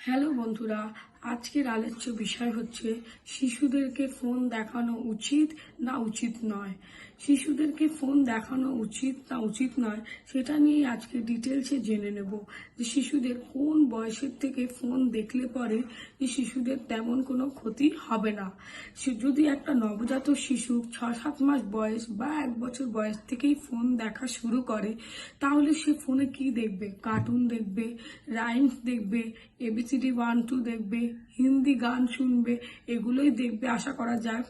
Hello বন্ধুরা, আজকের আলোচ্য বিষয় হচ্ছে শিশুদেরকে ফোন দেখানো উচিত না উচিত নয়। শিশুদেরকে ফোন দেখানো উচিত না উচিত নয় সেটা নিয়ে আজকে ডিটেলসে জেনে নেব যে শিশুদের কোন বয়সের থেকে ফোন দেখলে পরে যে শিশুদের তেমন কোনো ক্ষতি হবে না। সে যদি একটা নবজাত শিশু 6-7 মাস বয়স বা 1 বছর বয়স থেকেই ফোন দেখা শুরু করে, তাহলে সে ফোনে কি দেখবে? কার্টুন দেখবে, রাইমস দেখবে, ABCD 1-2 দেখবে, হিন্দি গান শুনবে, এগুলোই দেখবে আশা করা যায়।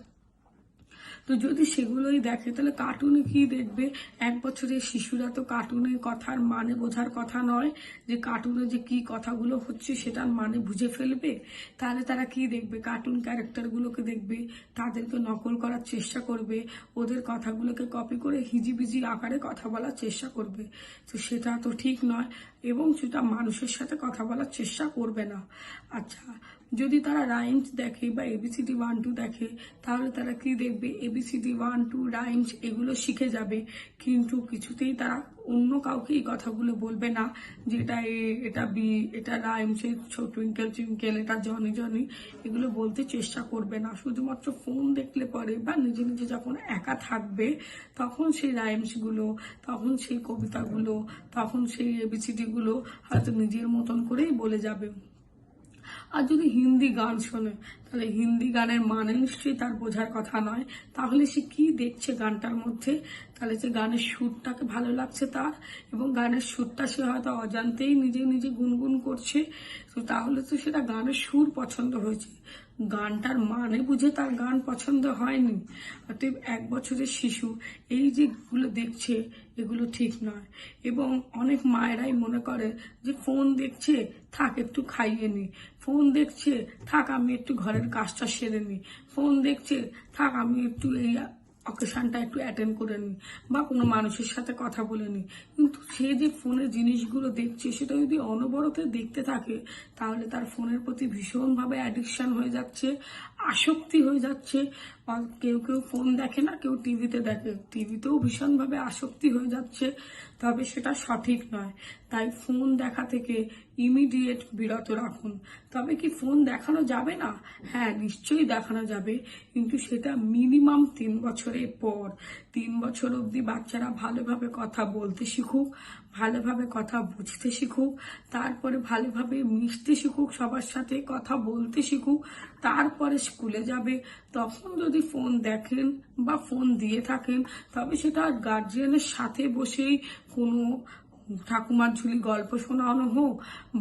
তো যদি সেগুলোই দেখে তাহলে কার্টুনে কি দেখবে? 1 বছরের শিশুরা তো কার্টুনের কথার মানে বোঝার কথা নয়, যে কার্টুনে যে কি কথাগুলো হচ্ছে সেটার মানে বুঝে ফেলবে। তাহলে তারা কি দেখবে? কার্টুন ক্যারেক্টারগুলোকে দেখবে, তাদেরকে নকল করার চেষ্টা করবে, ওদের কথাগুলোকে কপি করে হিজিবিজি আকারে কথা বলার চেষ্টা করবে। তো সেটা তো ঠিক নয়, এবং সেটা মানুষের সাথে কথা বলার চেষ্টা করবে না। আচ্ছা, যদি তারা রাইমস দেখে বা ABCD 1-2 দেখে, তাহলে তারা কি দেখবে? ABCD 1-2 রাইমস এগুলো শিখে যাবে, কিন্তু কিছুতেই তারা অন্য কাউকে এই কথাগুলো বলবে না যে এটা এ, এটা বি, এটা রাইমস, টুইঙ্কেল টুইঙ্কেল, এটা জনি জনি, এগুলো বলতে চেষ্টা করবে না। শুধুমাত্র ফোন দেখলে পরে বা নিজে নিজে যখন একা থাকবে তখন সেই রাইমসগুলো, তখন সেই কবিতাগুলো, তখন সেই ABCD-গুলো হয়তো নিজের মতন করেই বলে যাবে। আর যদি হিন্দি গান শোনে, তাহলে হিন্দি গানের মানে নিশ্চয়ই তার বোঝার কথা নয়। তাহলে সে কি দেখছে গানটার মধ্যে? তাহলে যে গানের সুরটাকে ভালো লাগছে তার, এবং গানের সুরটা সে হয়তো অজান্তেই নিজে নিজে গুনগুন করছে, তো তাহলে তো সেটা গানের সুর পছন্দ হয়েছে, গানটার মানে বুঝে তার গান পছন্দ হয়নি। অতএব 1 বছরের শিশু এই যেগুলো দেখছে এগুলো ঠিক নয়। এবং অনেক মায়েরাই মনে করে যে ফোন দেখছে, থাক একটু খাইয়ে নি, ফোন দেখছে থাক আমি একটু ঘরের কাজটা সেরে নি, ফোন দেখছে থাক আমি একটু এই অকেশনটা একটু অ্যাটেন্ড করে নি, বা কোনো মানুষের সাথে কথা বলে নি। কিন্তু সে যে ফোনে জিনিসগুলো দেখছে সেটা যদি অনবরত দেখতে থাকে, তাহলে তার ফোনের প্রতি ভীষণভাবে অ্যাডিকশন হয়ে যাচ্ছে, আসক্তি হয়ে যাচ্ছে। কেউ কেউ ফোন দেখে না, কেউ টিভিতে দেখে, টিভিতেও ভীষণভাবে আসক্তি হয়ে যাচ্ছে। তবে সেটা সঠিক নয়। তাই ফোন দেখা থেকে ইমিডিয়েট বিরত রাখুন। তবে কি ফোন দেখানো যাবে না? হ্যাঁ, নিশ্চয়ই দেখানো যাবে, কিন্তু সেটা মিনিমাম 3 বছরের পর। 3 বছর অবধি বাচ্চারা ভালোভাবে কথা বলতে শিখুক, ভালোভাবে কথা বুঝতে শিখুক, তারপরে ভালোভাবে মিশতে শিখুক, সবার সাথে কথা বলতে শিখুক, তারপরে স্কুলে যাবে। তখন যদি ফোন দেখেন বা ফোন দিয়ে থাকেন, তবে সেটা গার্জিয়ানের সাথে বসেই কোনো ঠাকুমার ঝুলি গল্প শোনানো হোক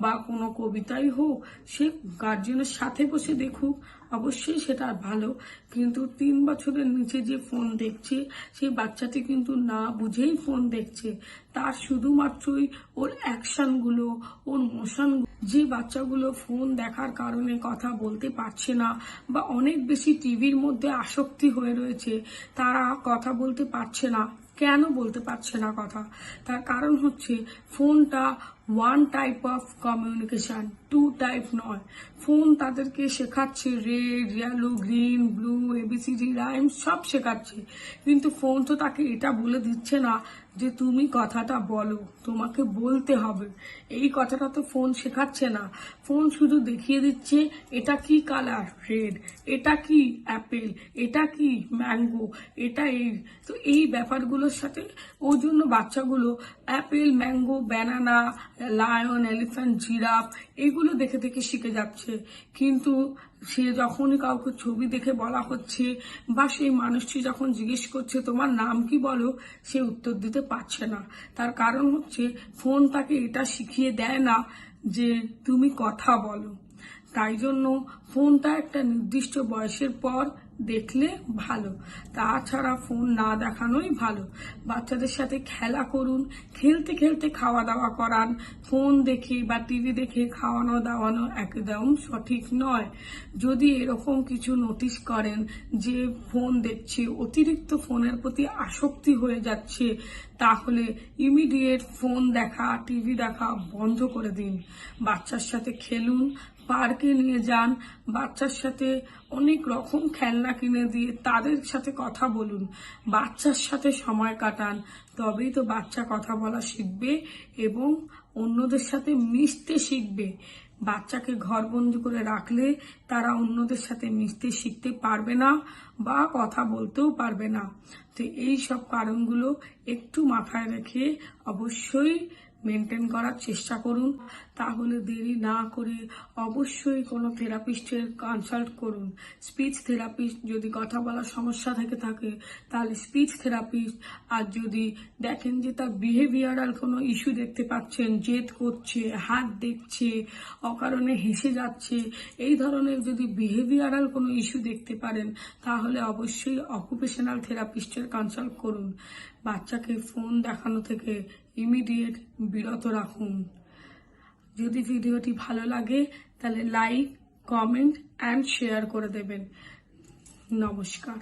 বা কোনো কবিতাই হোক, সে গার্জিয়ানের সাথে বসে দেখুক, অবশ্যই সেটা ভালো। কিন্তু 3 বছরের নিচে যে ফোন দেখছে, সেই বাচ্চাটি কিন্তু না বুঝেই ফোন দেখছে। তার শুধুমাত্রই ওর অ্যাকশনগুলো, ওর মোশন, যে বাচ্চাগুলো ফোন দেখার কারণে কথা বলতে পারছে না বা অনেক বেশি টিভির মধ্যে আসক্তি হয়ে রয়েছে, তারা কথা বলতে পারছে না। কেন বলতে পারছে না কথা? তার কারণ হচ্ছে ফোনটা 1 টাইপ অফ কমিউনিকেশন, 2 টাইপ নয়। ফোন তাদেরকে শেখাচ্ছে red, yellow, green, blue, ABCD rhyme সব শেখাচ্ছে, কিন্তু ফোন তো তাকে এটা বলে দিচ্ছে না যে তুমি কথাটা বলো, তোমাকে বলতে হবে। এই কথাটা তো ফোন শেখাচ্ছে না। ফোন শুধু দেখিয়ে দিচ্ছে এটা কি কালার, রেড, এটা কি অ্যাপেল, এটা কি ম্যাঙ্গো, এটা এই। তো এই ব্যাপারগুলোর সাথে ওর জন্য বাচ্চাগুলো Apple, mango, banana, lion, elephant, giraffe এগুলো দেখে দেখে শিখে যাচ্ছে। কিন্তু সে যখনই কাউকে ছবি দেখে বলা হচ্ছে বা সেই মানুষটি যখন জিজ্ঞেস করছে তোমার নাম কি বলো, সে উত্তর দিতে পারছে না। তার কারণ হচ্ছে ফোন তাকে এটা শিখিয়ে দেয় না যে তুমি কথা বলো। তাই জন্য ফোনটা একটা নির্দিষ্ট বয়সের পর দেখলে ভালো, তাছাড়া ফোন না দেখানোই ভালো। বাচ্চাদের সাথে খেলা করুন, খেলতে খেলতে খাওয়া দাওয়া করান। ফোন দেখে বা টিভি দেখে খাওয়ানো দাওয়ানো একদম সঠিক নয়। যদি এরকম কিছু নোটিশ করেন যে ফোন দেখছে, অতিরিক্ত ফোনের প্রতি আসক্তি হয়ে যাচ্ছে, তাহলে ইমিডিয়েট ফোন দেখা, টিভি দেখা বন্ধ করে দিন। বাচ্চার সাথে খেলুন, পার্কে নিয়ে যান, বাচ্চার সাথে অনেক রকম খেলনা কিনে দিয়ে তাদের সাথে কথা বলুন, বাচ্চার সাথে সময় কাটান। তবেই তো বাচ্চা কথা বলা শিখবে এবং অন্যদের সাথে মিশতে শিখবে। বাচ্চাকে ঘরবন্দি করে রাখলে তারা অন্যদের সাথে মিশতে শিখতে পারবে না বা কথা বলতেও পারবে না। তো এই সব কারণগুলো একটু মাথায় রেখে অবশ্যই মেনটেন করার চেষ্টা করুন। তাহলে দেরি না করে অবশ্যই কোনো থেরাপিস্টের কনসাল্ট করুন। স্পিচ থেরাপিস্ট, যদি কথা বলার সমস্যা থেকে থাকে তাহলে স্পিচ থেরাপিস্ট, আর যদি দেখেন যে তার বিহেভিয়ারাল কোনো ইস্যু দেখতে পাচ্ছেন, জেদ করছে, হাত দেখছে, অকারণে হেসে যাচ্ছে, এই ধরনের যদি বিহেভিয়ারাল কোনো ইস্যু দেখতে পারেন তাহলে অবশ্যই অকুপেশনাল থেরাপিস্টের কনসাল্ট করুন। বাচ্চাকে ফোন দেখানো থেকে ইমিডিয়েট বিরত রাখুন। যদি ভিডিওটি ভালো লাগে তাহলে লাইক, কমেন্ট অ্যান্ড শেয়ার করে দেবেন। নমস্কার।